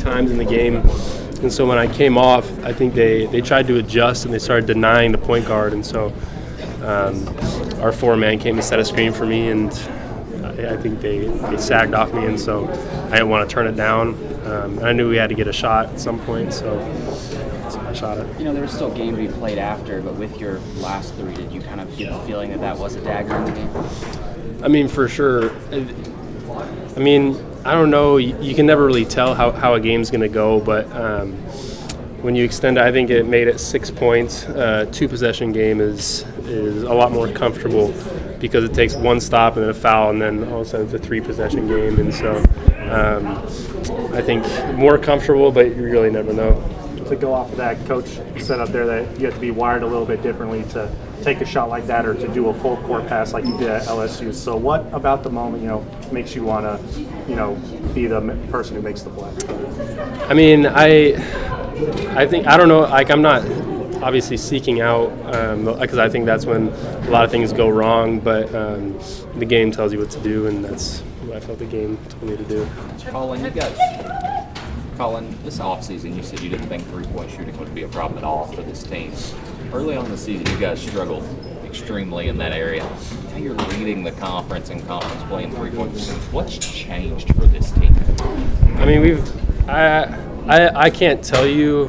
times in the game. And so when I came off, I think they tried to adjust and they started denying the point guard. And so our four-man came and set a screen for me, and I think they sagged off me. And so I didn't want to turn it down. And I knew we had to get a shot at some point, so I shot it. There was still a game to be played after, but with your last three, did you kind of get the feeling that was a dagger in the game? I mean, for sure. I mean, I don't know. You can never really tell how a game's going to go, but when you extend it, I think it made it 6 points. Two-possession game is a lot more comfortable because it takes one stop and then a foul, and then all of a sudden it's a three-possession game. And so I think more comfortable, but you really never know. To go off of that, Coach said up there that you have to be wired a little bit differently to take a shot like that or to do a full court pass like you did at LSU. So what about the moment, makes you want to, be the person who makes the play? I mean, I think, I don't know, like I'm not obviously seeking out because I think that's when a lot of things go wrong, but the game tells you what to do, and that's what I felt the game told me to do. Collin, this offseason, you said you didn't think three-point shooting would be a problem at all for this team. Early on in the season, you guys struggled extremely in that area. Now you're leading the conference in conference play in three-point percentage. What's changed for this team? I mean, I can't tell you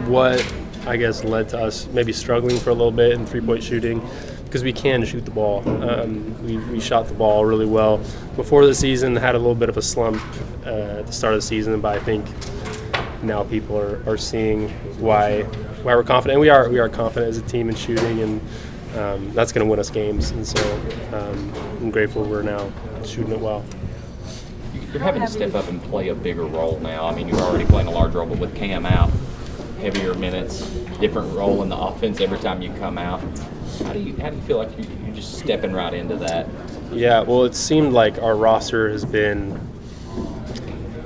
what, I guess, led to us maybe struggling for a little bit in three-point shooting, because we can shoot the ball. We shot the ball really well before the season. Had a little bit of a slump at the start of the season, but I think now people are seeing why we're confident. And we are confident as a team in shooting, and that's going to win us games. And so I'm grateful we're now shooting it well. You're having to step up and play a bigger role now. I mean, you're already playing a large role, but with Cam out, heavier minutes, different role in the offense every time you come out. How do you feel like you're just stepping right into that? Yeah, well, it seemed like our roster has been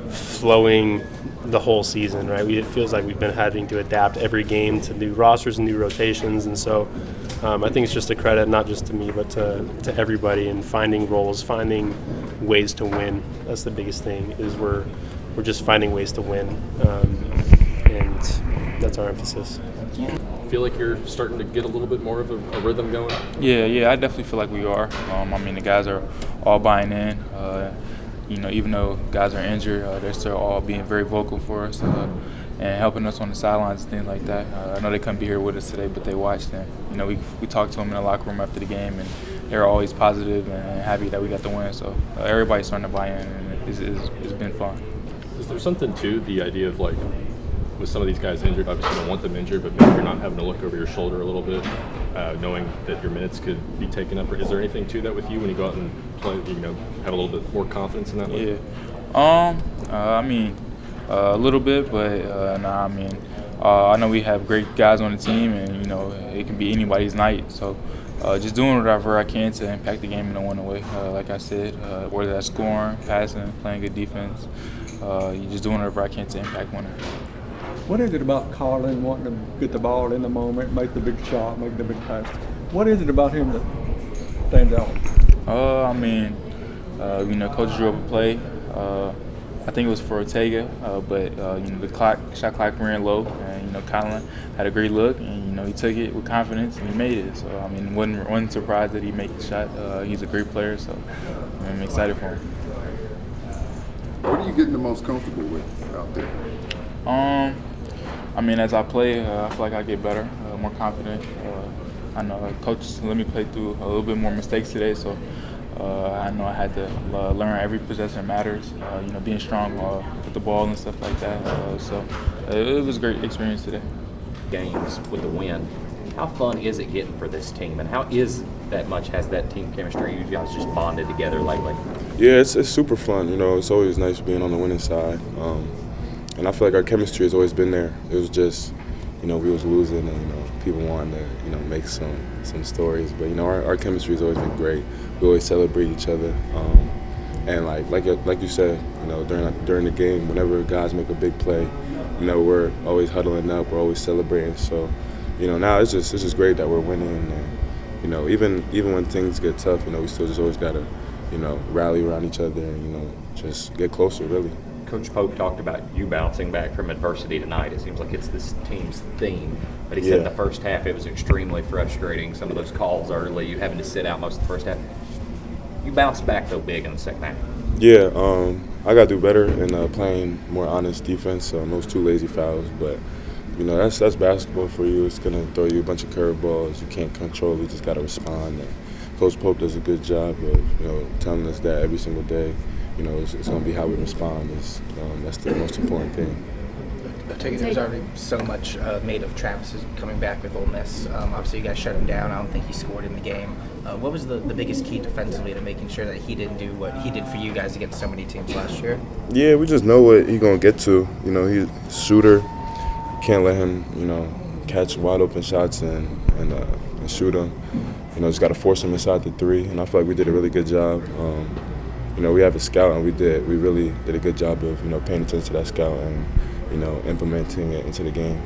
flowing the whole season, right? It feels like we've been having to adapt every game to new rosters and new rotations, and so I think it's just a credit not just to me but to everybody in finding roles, finding ways to win. That's the biggest thing, is we're just finding ways to win, and that's our emphasis. Feel like you're starting to get a little bit more of a rhythm going? Yeah, I definitely feel like we are. I mean, the guys are all buying in. Even though guys are injured, they're still all being very vocal for us and helping us on the sidelines and things like that. I know they couldn't be here with us today, but they watched them. We talked to them in the locker room after the game, and they're always positive and happy that we got the win. So everybody's starting to buy in, and it's been fun. Is there something to the idea of, like, with some of these guys injured, obviously you don't want them injured, but maybe you're not having to look over your shoulder a little bit, knowing that your minutes could be taken up? Or is there anything to that with you when you go out and play, have a little bit more confidence in that way? Yeah. I mean, a little bit, but I know we have great guys on the team, and, it can be anybody's night. So just doing whatever I can to impact the game in a one-way. Like I said, whether that's scoring, passing, playing good defense, you're just doing whatever I can to impact winning. What is it about Collin wanting to get the ball in the moment, make the big shot, make the big pass? What is it about him that stands out? Coach drew up a play. I think it was for Otega, but the shot clock ran low, and Collin had a great look, and he took it with confidence and he made it. So wasn't surprised that he made the shot. He's a great player, so I'm excited for him. What are you getting the most comfortable with out there? As I play, I feel like I get better, more confident. I know Coach let me play through a little bit more mistakes today, so I know I had to learn every possession matters. Being strong with the ball and stuff like that. So it was a great experience today. Games with the win. How fun is it getting for this team, and has that team chemistry? You guys just bonded together lately? Yeah, it's super fun. It's always nice being on the winning side. And I feel like our chemistry has always been there. It was just, we was losing, and people wanted to, make some stories. But our chemistry has always been great. We always celebrate each other, and like you said, during the game, whenever guys make a big play, we're always huddling up. We're always celebrating. So, now it's just great that we're winning. And even when things get tough, we still just always gotta, rally around each other and just get closer, really. Coach Pope talked about you bouncing back from adversity tonight. It seems like it's this team's theme. But he said in the first half it was extremely frustrating. Some of those calls early, you having to sit out most of the first half. You bounced back, though, big in the second half. Yeah, I got to do better in playing more honest defense on those 2 lazy fouls. But, you know, that's basketball for you. It's going to throw you a bunch of curveballs. You can't control it. You just got to respond. And Coach Pope does a good job of, you know, telling us that every single day. You know, it's going to be how we respond. That's the most important thing. There's already so much made of Travis coming back with Ole Miss. Obviously, you guys shut him down. I don't think he scored in the game. What was the biggest key defensively to making sure that he didn't do what he did for you guys against so many teams last year? Yeah, we just know what he's going to get to. You know, he's a shooter. Can't let him, you know, catch wide open shots and shoot them. You know, just got to force him inside the 3. And I feel like we did a really good job. You know, we have a scout, and we really did a good job of, you know, paying attention to that scout and, you know, implementing it into the game.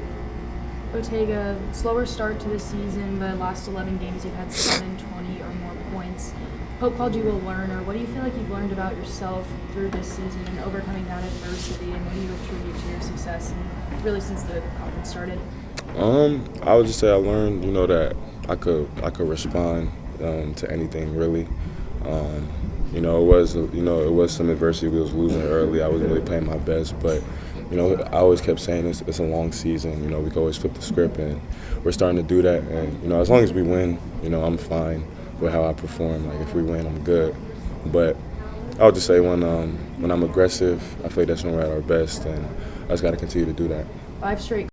Otega, slower start to the season, but last 11 games you've had 7, 20 or more points. Pope called you a learner. What do you feel like you've learned about yourself through this season and overcoming that adversity, and what do you attribute to your success and really since the conference started? I would just say I learned, you know, that I could respond to anything really. You know, it was some adversity. We was losing early. I wasn't really playing my best, but you know, I always kept saying it's a long season. You know, we can always flip the script, and we're starting to do that. And you know, as long as we win, you know, I'm fine with how I perform. Like if we win, I'm good. But I would just say when I'm aggressive, I feel like that's when we're at our best, and I just got to continue to do that. 5 straight